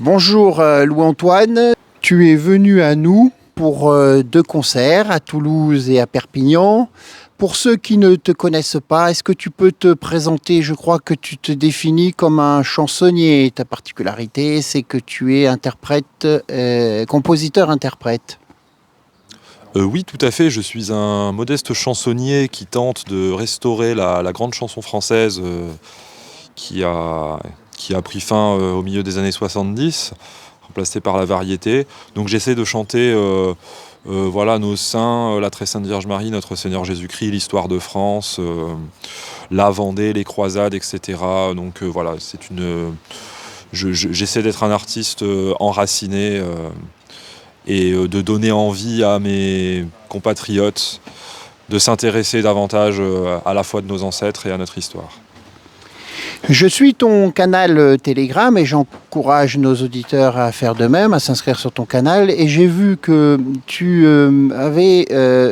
Bonjour Louis-Antoine, tu es venu à nous pour deux concerts à Toulouse et à Perpignan. Pour ceux qui ne te connaissent pas, est-ce que tu peux te présenter? Je crois que tu te définis comme un chansonnier. Ta particularité, c'est que tu es interprète, compositeur-interprète. Oui, tout à fait. Je suis un modeste chansonnier qui tente de restaurer la grande chanson française qui a, qui a pris fin au milieu des années 70, remplacée par la variété. Donc j'essaie de chanter voilà, nos saints, la très sainte Vierge Marie, notre Seigneur Jésus-Christ, l'histoire de France, la Vendée, les croisades, etc. Donc voilà, j'essaie d'être un artiste enraciné. Et de donner envie à mes compatriotes de s'intéresser davantage à la foi de nos ancêtres et à notre histoire. Je suis ton canal Telegram et j'encourage nos auditeurs à faire de même, à s'inscrire sur ton canal. Et j'ai vu que tu avais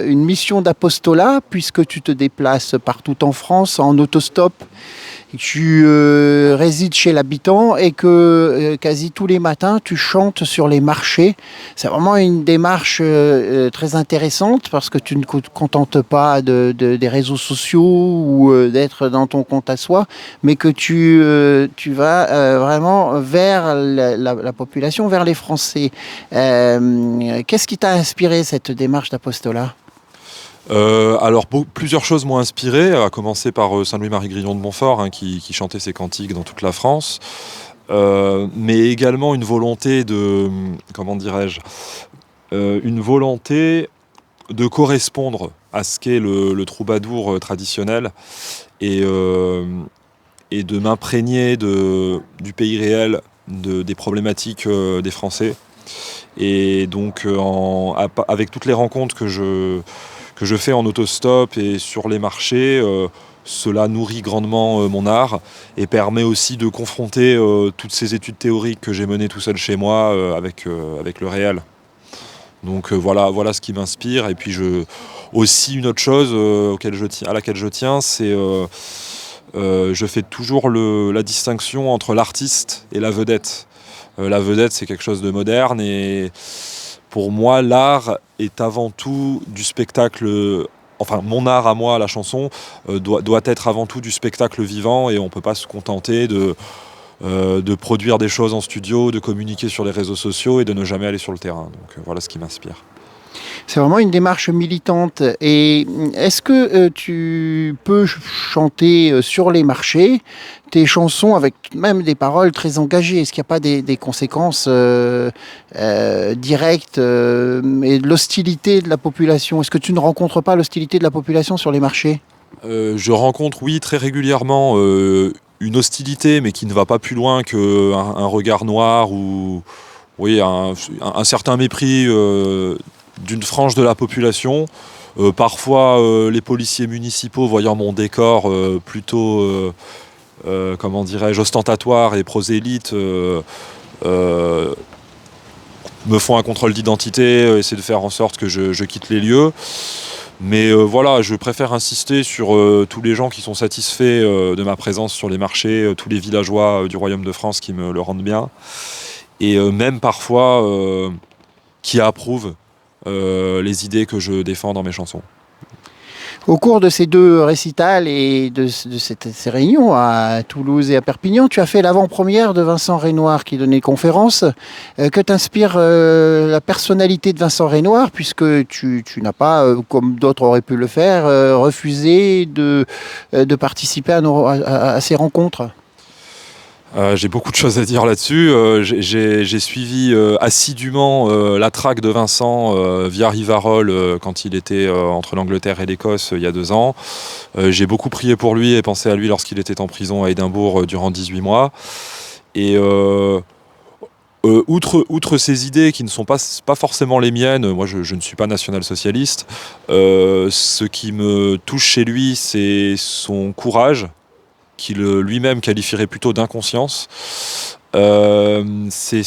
une mission d'apostolat puisque tu te déplaces partout en France en autostop. Tu résides chez l'habitant et que quasi tous les matins, tu chantes sur les marchés. C'est vraiment une démarche très intéressante parce que tu ne te contentes pas des réseaux sociaux ou d'être dans ton compte à soi, mais que tu vas vraiment vers la population, vers les Français. Qu'est-ce qui t'a inspiré cette démarche d'apostolat ? Alors plusieurs choses m'ont inspiré, à commencer par Saint-Louis-Marie Grillon de Montfort, qui chantait ses cantiques dans toute la France, mais également une volonté de, comment dirais-je, une volonté de correspondre à ce qu'est le troubadour traditionnel et de m'imprégner du pays réel, des problématiques des Français. Et donc avec toutes les rencontres que je fais en autostop et sur les marchés, cela nourrit grandement mon art et permet aussi de confronter toutes ces études théoriques que j'ai menées tout seul chez moi avec le réel. Donc voilà ce qui m'inspire. Et puis aussi une autre chose à laquelle je tiens, c'est je fais toujours la distinction entre l'artiste et la vedette. La vedette, c'est quelque chose de moderne et pour moi, l'art est avant tout du spectacle. Enfin, mon art à moi, la chanson, doit être avant tout du spectacle vivant et on ne peut pas se contenter de produire des choses en studio, de communiquer sur les réseaux sociaux et de ne jamais aller sur le terrain. Donc voilà ce qui m'inspire. C'est vraiment une démarche militante. Et est-ce que tu peux chanter sur les marchés tes chansons avec même des paroles très engagées? Est-ce qu'il n'y a pas des conséquences directes et de l'hostilité de la population? Est-ce que tu ne rencontres pas l'hostilité de la population sur les marchés? Je rencontre, oui, très régulièrement une hostilité, mais qui ne va pas plus loin qu'un regard noir ou oui, un certain mépris d'une frange de la population. Parfois, les policiers municipaux, voyant mon décor plutôt, comment dirais-je, ostentatoire et prosélyte, me font un contrôle d'identité, essaient de faire en sorte que je quitte les lieux. Mais voilà, je préfère insister sur tous les gens qui sont satisfaits de ma présence sur les marchés, tous les villageois du Royaume de France qui me le rendent bien, et même parfois qui approuvent les idées que je défends dans mes chansons. Au cours de ces deux récitals et de ces réunions à Toulouse et à Perpignan, tu as fait l'avant-première de Vincent Renoir qui donnait conférence. Que t'inspire la personnalité de Vincent Renoir, puisque tu n'as pas, comme d'autres auraient pu le faire, refusé de participer à ces rencontres? J'ai beaucoup de choses à dire là-dessus. J'ai suivi assidûment la traque de Vincent via Rivarol quand il était entre l'Angleterre et l'Écosse il y a 2 ans. J'ai beaucoup prié pour lui et pensé à lui lorsqu'il était en prison à Édimbourg durant 18 mois. Et outre ces idées qui ne sont pas forcément les miennes, moi je ne suis pas national-socialiste, ce qui me touche chez lui, c'est son courage, qu'il lui-même qualifierait plutôt d'inconscience. C'est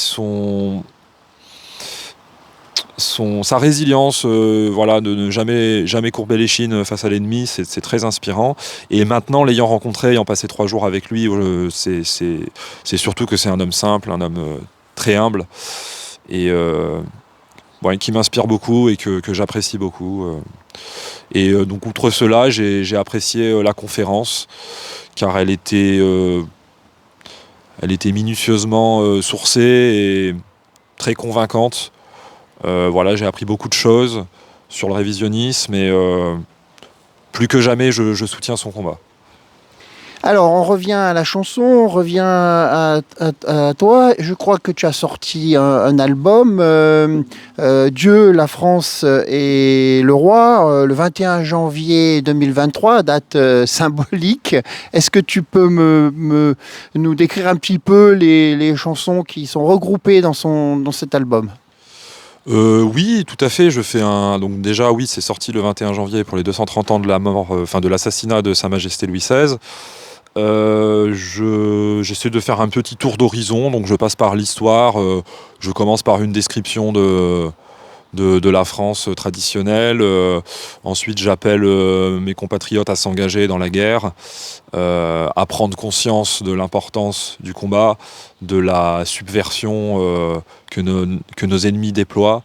sa résilience, voilà, de ne jamais courber les chines face à l'ennemi, c'est très inspirant. Et maintenant, l'ayant rencontré, ayant passé 3 jours avec lui, c'est surtout que c'est un homme simple, un homme très humble et qui m'inspire beaucoup et que j'apprécie beaucoup. Donc outre cela, j'ai apprécié la conférence car elle était minutieusement sourcée et très convaincante. J'ai appris beaucoup de choses sur le révisionnisme et plus que jamais, je soutiens son combat. Alors, on revient à la chanson, on revient à toi. Je crois que tu as sorti un album, Dieu, la France et le roi, le 21 janvier 2023, date symbolique. Est-ce que tu peux nous décrire un petit peu les chansons qui sont regroupées dans cet album ? Oui, tout à fait. Donc déjà, oui, c'est sorti le 21 janvier pour les 230 ans de la mort, de l'assassinat de Sa Majesté Louis XVI. J'essaie de faire un petit tour d'horizon, donc je passe par l'histoire. Je commence par une description de la France traditionnelle. Ensuite, j'appelle mes compatriotes à s'engager dans la guerre, à prendre conscience de l'importance du combat, de la subversion que nos ennemis déploient.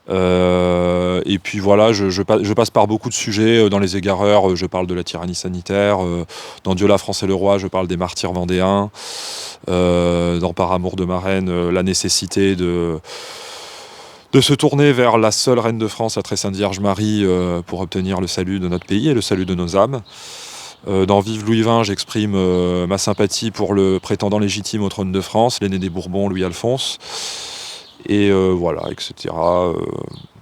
Et puis voilà, je passe par beaucoup de sujets. Dans Les Égareurs, je parle de la tyrannie sanitaire. Dans Dieu, la France et le roi, je parle des martyrs vendéens. Dans Par amour de ma reine, la nécessité de se tourner vers la seule reine de France, la très sainte Vierge Marie, pour obtenir le salut de notre pays et le salut de nos âmes. Dans Vive Louis XX, j'exprime ma sympathie pour le prétendant légitime au trône de France, l'aîné des Bourbons, Louis-Alphonse. Et etc.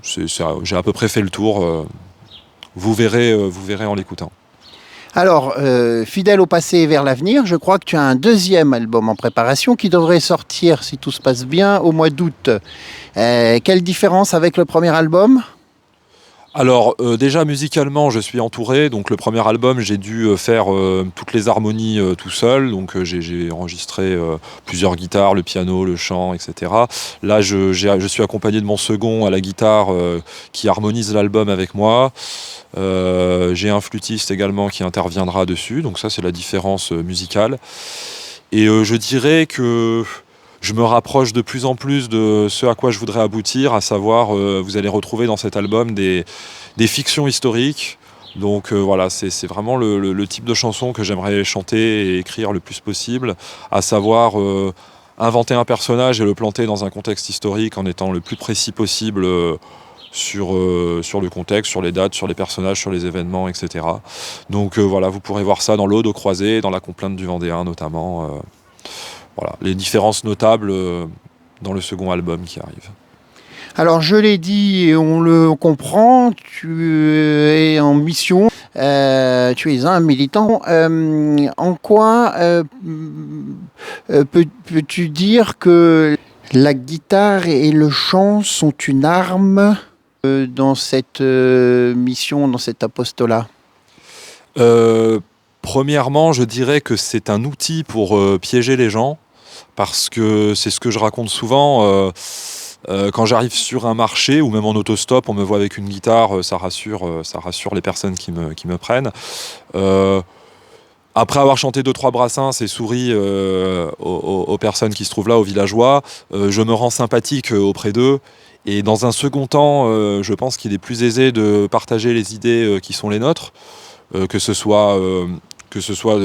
J'ai à peu près fait le tour. Vous verrez en l'écoutant. Alors, fidèle au passé et vers l'avenir, je crois que tu as un deuxième album en préparation qui devrait sortir, si tout se passe bien, au mois d'août. Quelle différence avec le premier album ? Alors déjà musicalement je suis entouré, donc le premier album j'ai dû faire toutes les harmonies tout seul, donc j'ai enregistré plusieurs guitares, le piano, le chant, etc. Là je suis accompagné de mon second à la guitare qui harmonise l'album avec moi. J'ai un flûtiste également qui interviendra dessus, donc ça c'est la différence musicale. Et je dirais que je me rapproche de plus en plus de ce à quoi je voudrais aboutir, à savoir, vous allez retrouver dans cet album des fictions historiques. Donc c'est vraiment le type de chanson que j'aimerais chanter et écrire le plus possible, à savoir inventer un personnage et le planter dans un contexte historique en étant le plus précis possible sur le contexte, sur les dates, sur les personnages, sur les événements, etc. Donc vous pourrez voir ça dans l'Aude aux Croisés, dans la Complainte du Vendéen notamment. Les différences notables dans le second album qui arrive. Alors je l'ai dit et on le comprend, tu es en mission, tu es un militant. En quoi peux-tu dire que la guitare et le chant sont une arme dans cette mission, dans cet apostolat ? Premièrement, je dirais que c'est un outil pour piéger les gens, parce que c'est ce que je raconte souvent. Quand j'arrive sur un marché ou même en autostop, on me voit avec une guitare, ça rassure les personnes qui me prennent. Après avoir chanté 2-3 Brassens et souri aux personnes qui se trouvent là, aux villageois, je me rends sympathique auprès d'eux. Et dans un second temps, je pense qu'il est plus aisé de partager les idées qui sont les nôtres, que ce soit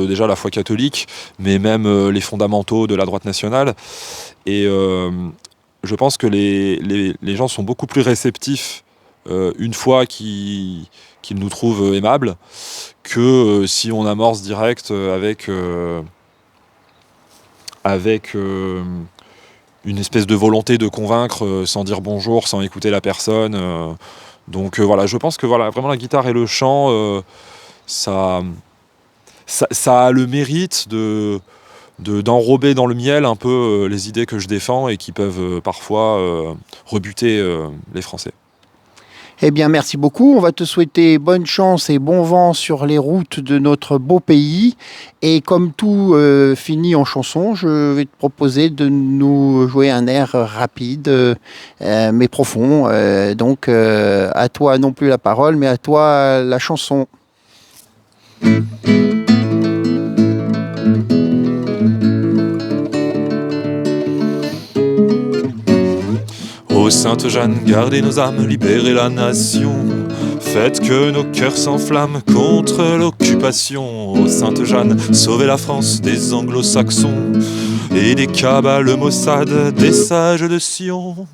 déjà la foi catholique, mais même les fondamentaux de la droite nationale. Et je pense que les gens sont beaucoup plus réceptifs une fois qu'ils nous trouvent aimables que si on amorce direct avec une espèce de volonté de convaincre sans dire bonjour, sans écouter la personne. Donc je pense que vraiment la guitare et le chant, ça a le mérite d'enrober dans le miel un peu les idées que je défends et qui peuvent parfois rebuter les Français. Eh bien, merci beaucoup. On va te souhaiter bonne chance et bon vent sur les routes de notre beau pays. Et comme tout finit en chanson, je vais te proposer de nous jouer un air rapide, mais profond. Donc, à toi non plus la parole, mais à toi la chanson. Ô Sainte Jeanne, gardez nos âmes, libérez la nation. Faites que nos cœurs s'enflamment contre l'occupation. Ô Sainte Jeanne, sauvez la France des anglo-saxons et des cabales Mossad, des sages de Sion.